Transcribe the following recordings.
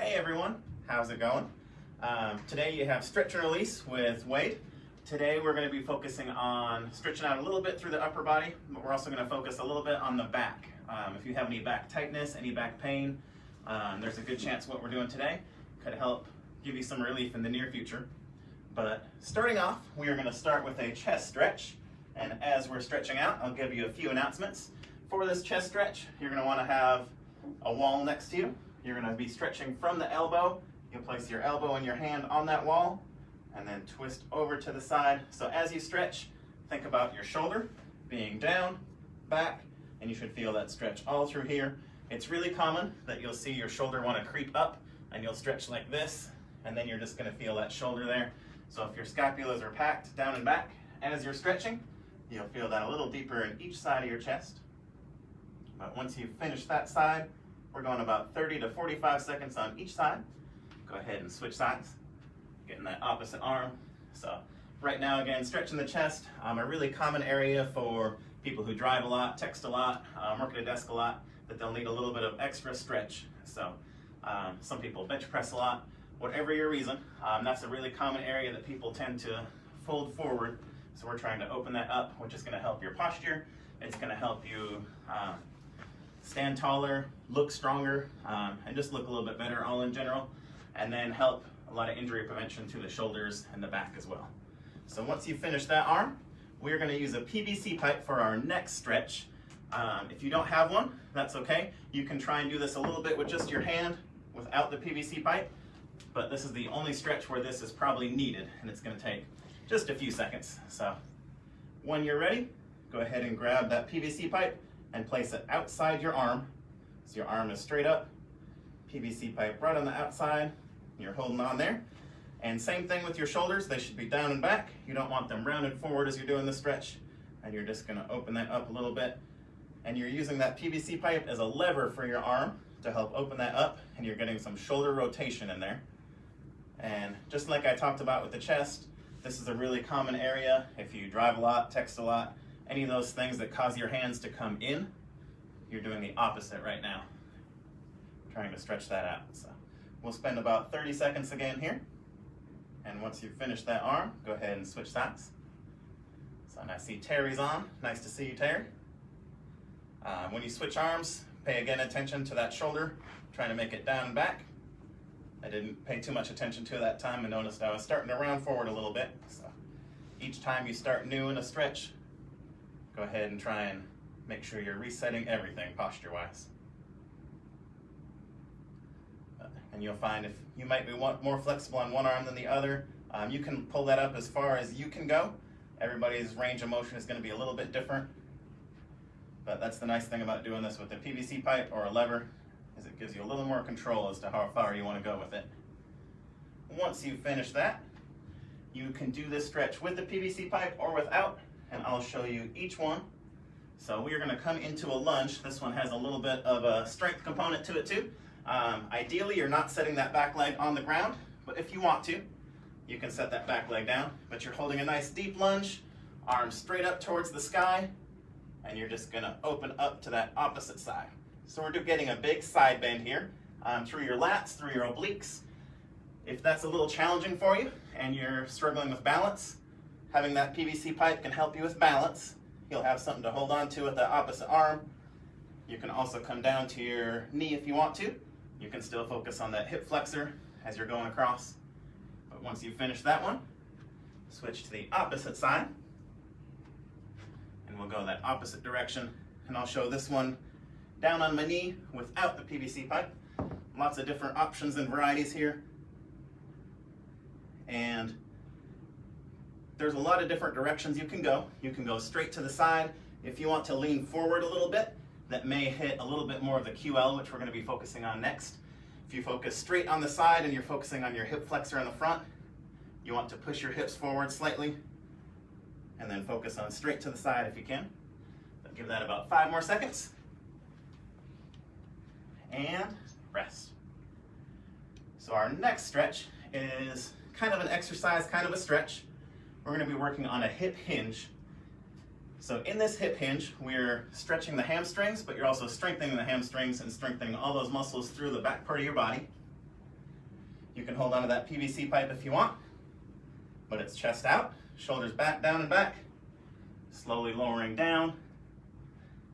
Hey everyone, how's it going? Today you have stretch and release with Wade. Today we're going to be focusing on stretching out a little bit through the upper body, but we're also going to focus a little bit on the back. If you have any back tightness, any back pain, there's a good chance what we're doing today could help give you some relief in the near future. But starting off, we are going to start with a chest stretch, and as we're stretching out, I'll give you a few announcements. For this chest stretch, you're going to want to have a wall next to you. You're going to be stretching from the elbow. You'll place your elbow and your hand on that wall and then twist over to the side. So as you stretch, think about your shoulder being down, back, and you should feel that stretch all through here. It's really common that you'll see your shoulder want to creep up and you'll stretch like this, and then you're just going to feel that shoulder there. So if your scapulas are packed down and back, as you're stretching, you'll feel that a little deeper in each side of your chest. But once you finish that side, we're going about 30 to 45 seconds on each side. Go ahead and switch sides, getting that opposite arm. So right now, again, stretching the chest, a really common area for people who drive a lot, text a lot, work at a desk a lot, that they'll need a little bit of extra stretch. So some people bench press a lot. Whatever your reason, that's a really common area that people tend to fold forward. So we're trying to open that up, which is going to help your posture. It's going to help you stand taller, look stronger, and just look a little bit better all in general, and then help a lot of injury prevention to the shoulders and the back as well. So once you finish that arm, we're going to use a PVC pipe for our next stretch. If you don't have one, that's okay. You can try and do this a little bit with just your hand without the PVC pipe, but this is the only stretch where this is probably needed, and it's going to take just a few seconds. So when you're ready, go ahead and grab that PVC pipe and place it outside your arm. So your arm is straight up, PVC pipe right on the outside, you're holding on there. And same thing with your shoulders, they should be down and back. You don't want them rounded forward as you're doing the stretch, and you're just gonna open that up a little bit. And you're using that PVC pipe as a lever for your arm to help open that up, and you're getting some shoulder rotation in there. And just like I talked about with the chest, this is a really common area. If you drive a lot, text a lot, any of those things that cause your hands to come in, you're doing the opposite right now. Trying to stretch that out. So we'll spend about 30 seconds again here. And once you've finished that arm, go ahead and switch sides. So I see Terry's on. Nice to see you, Terry. When you switch arms, pay again attention to that shoulder, trying to make it down and back. I didn't pay too much attention to it that time and noticed I was starting to round forward a little bit. So each time you start new in a stretch, go ahead and try and make sure you're resetting everything posture-wise. And you'll find if you might be more flexible on one arm than the other, you can pull that up as far as you can go. Everybody's range of motion is going to be a little bit different. But that's the nice thing about doing this with a PVC pipe or a lever, is it gives you a little more control as to how far you want to go with it. Once you finish that, you can do this stretch with the PVC pipe or without, and I'll show you each one. So we are going to come into a lunge. This one has a little bit of a strength component to it too. Ideally, you're not setting that back leg on the ground, but if you want to, you can set that back leg down. But you're holding a nice deep lunge, arms straight up towards the sky, and you're just going to open up to that opposite side. So we're getting a big side bend here through your lats, through your obliques. If that's a little challenging for you and you're struggling with balance, having that PVC pipe can help you with balance. You'll have something to hold on to with the opposite arm. You can also come down to your knee if you want to. You can still focus on that hip flexor as you're going across. But once you finish that one, switch to the opposite side. And we'll go that opposite direction. And I'll show this one down on my knee without the PVC pipe. Lots of different options and varieties here. And there's a lot of different directions you can go. You can go straight to the side. If you want to lean forward a little bit, that may hit a little bit more of the QL, which we're going to be focusing on next. If you focus straight on the side and you're focusing on your hip flexor in the front, you want to push your hips forward slightly and then focus on straight to the side if you can. But give that about 5 more seconds. And rest. So our next stretch is kind of an exercise, kind of a stretch. We're going to be working on a hip hinge. So in this hip hinge, we're stretching the hamstrings, but you're also strengthening the hamstrings and strengthening all those muscles through the back part of your body. You can hold onto that PVC pipe if you want, but it's chest out, shoulders back, down and back, slowly lowering down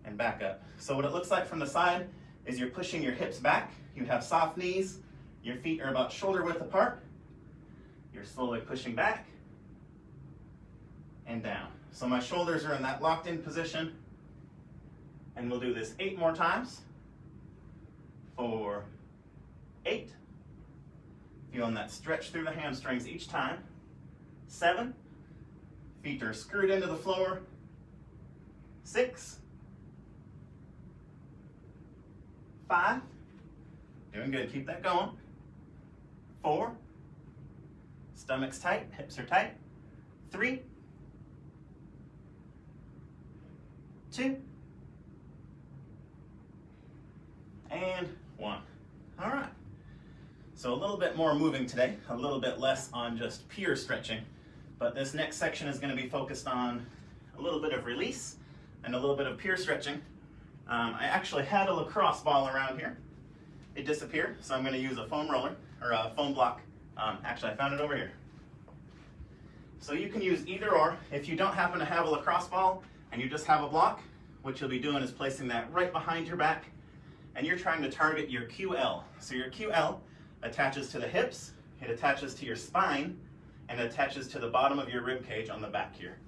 and back up. So what it looks like from the side is you're pushing your hips back, you have soft knees, your feet are about shoulder width apart, you're slowly pushing back and down. So my shoulders are in that locked in position, and we'll do this 8 more times. 4, 8. Feeling that stretch through the hamstrings each time. 7. Feet are screwed into the floor. 6. 5. Doing good, keep that going. 4. Stomach's tight, hips are tight. 3. 2. And 1. All right. So a little bit more moving today, a little bit less on just pure stretching, but this next section is going to be focused on a little bit of release and a little bit of pure stretching. I actually had a lacrosse ball around here. It disappeared, so I'm going to use a foam roller, or a foam block. Actually, I found it over here. So you can use either or. If you don't happen to have a lacrosse ball and you just have a block, what you'll be doing is placing that right behind your back, and you're trying to target your QL. So your QL attaches to the hips, it attaches to your spine, and it attaches to the bottom of your rib cage on the back here.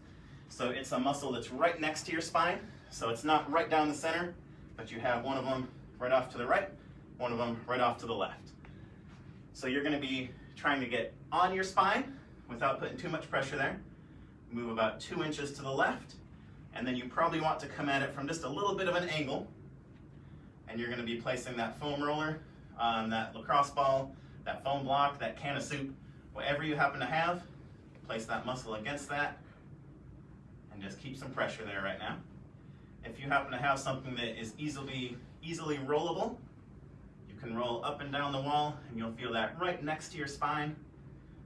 So it's a muscle that's right next to your spine, so it's not right down the center, but you have one of them right off to the right, one of them right off to the left. So you're going to be trying to get on your spine without putting too much pressure there. Move about 2 inches to the left, and then you probably want to come at it from just a little bit of an angle, and you're going to be placing that foam roller on that lacrosse ball, that foam block, that can of soup, whatever you happen to have. Place that muscle against that and just keep some pressure there right now. If you happen to have something that is easily rollable, you can roll up and down the wall and you'll feel that right next to your spine.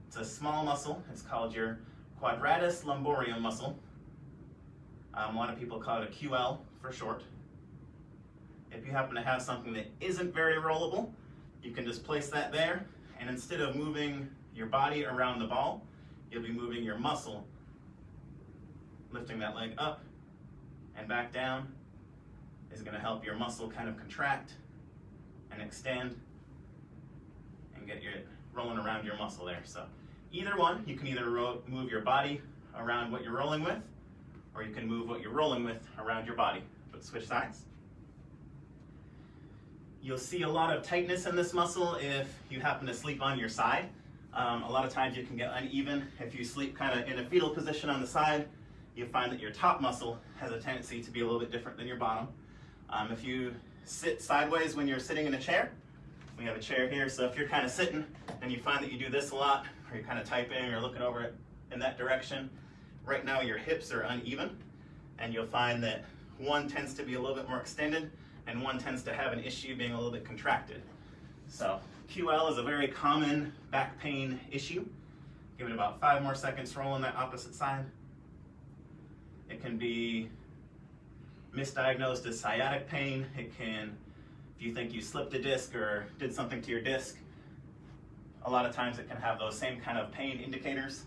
It's a small muscle. It's called your quadratus lumborum muscle. A lot of people call it a QL for short. If you happen to have something that isn't very rollable, you can just place that there, and instead of moving your body around the ball, you'll be moving your muscle, lifting that leg up and back down is going to help your muscle kind of contract and extend and get your rolling around your muscle there. So either one, you can either move your body around what you're rolling with, or you can move what you're rolling with around your body, but switch sides. You'll see a lot of tightness in this muscle if you happen to sleep on your side. A lot of times you can get uneven. If you sleep kind of in a fetal position on the side, you find that your top muscle has a tendency to be a little bit different than your bottom. If you sit sideways when you're sitting in a chair, we have a chair here, so if you're kind of sitting and you find that you do this a lot, or you're kind of typing or looking over it in that direction, right now your hips are uneven, and you'll find that one tends to be a little bit more extended and one tends to have an issue being a little bit contracted. So QL is a very common back pain issue. Give it about 5 more seconds, rolling that opposite side. It can be misdiagnosed as sciatic pain. It can, if you think you slipped a disc or did something to your disc, a lot of times it can have those same kind of pain indicators.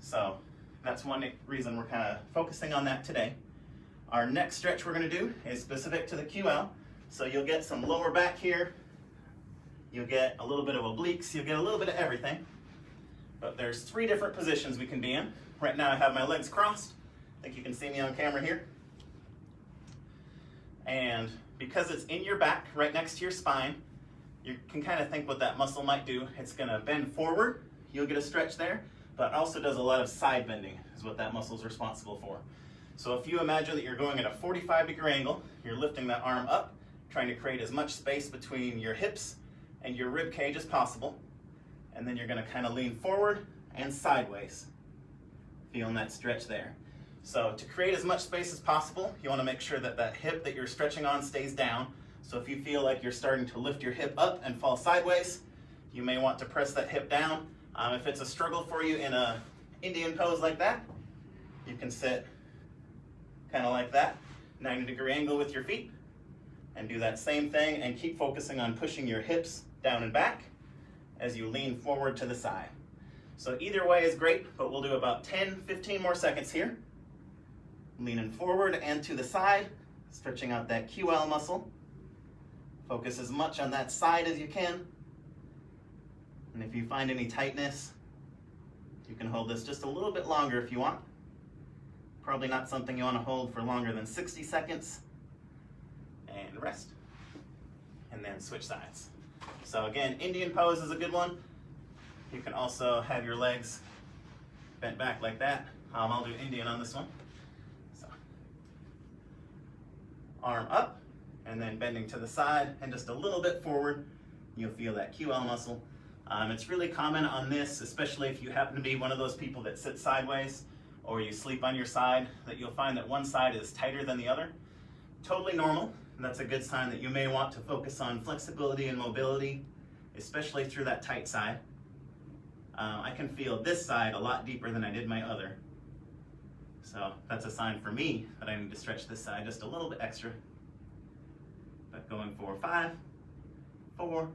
So that's one reason we're kind of focusing on that today. Our next stretch we're going to do is specific to the QL. So you'll get some lower back here, you'll get a little bit of obliques, you'll get a little bit of everything. But there's 3 different positions we can be in. Right now I have my legs crossed. I think you can see me on camera here. And because it's in your back, right next to your spine, you can kind of think what that muscle might do. It's going to bend forward, you'll get a stretch there, but it also does a lot of side bending is what that muscle is responsible for. So if you imagine that you're going at a 45-degree angle, you're lifting that arm up, trying to create as much space between your hips and your rib cage as possible, and then you're going to kind of lean forward and sideways, feeling that stretch there. So to create as much space as possible, you want to make sure that that hip that you're stretching on stays down. So if you feel like you're starting to lift your hip up and fall sideways, you may want to press that hip down. If it's a struggle for you in a Indian pose like that, you can sit kind of like that, 90-degree angle with your feet, and do that same thing and keep focusing on pushing your hips down and back as you lean forward to the side. So either way is great, but we'll do about 10-15 more seconds here. Leaning forward and to the side, stretching out that QL muscle. Focus as much on that side as you can. And if you find any tightness, you can hold this just a little bit longer if you want. Probably not something you want to hold for longer than 60 seconds. And rest. And then switch sides. So again, Indian pose is a good one. You can also have your legs bent back like that. I'll do Indian on this one. So, arm up, and then bending to the side, and just a little bit forward. You'll feel that QL muscle. It's really common on this, especially if you happen to be one of those people that sit sideways, or you sleep on your side, that you'll find that one side is tighter than the other. Totally normal, and that's a good sign that you may want to focus on flexibility and mobility, especially through that tight side. I can feel this side a lot deeper than I did my other. So that's a sign for me that I need to stretch this side just a little bit extra. But going for 5, 4,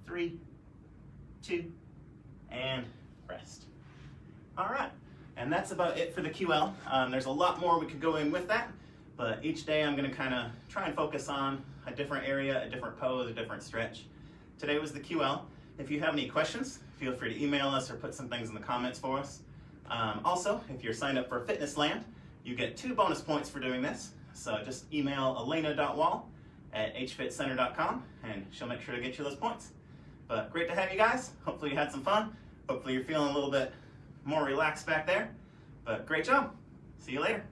3, 2, and rest. All right, and that's about it for the QL. There's a lot more we could go in with that, but each day I'm gonna kind of try and focus on a different area, a different pose, a different stretch. Today was the QL. If you have any questions, feel free to email us or put some things in the comments for us. Also, if you're signed up for Fitnessland, you get 2 bonus points for doing this. So just email elena.wall@hfitcenter.com and she'll make sure to get you those points. But great to have you guys. Hopefully you had some fun. Hopefully you're feeling a little bit more relaxed back there. But great job. See you later.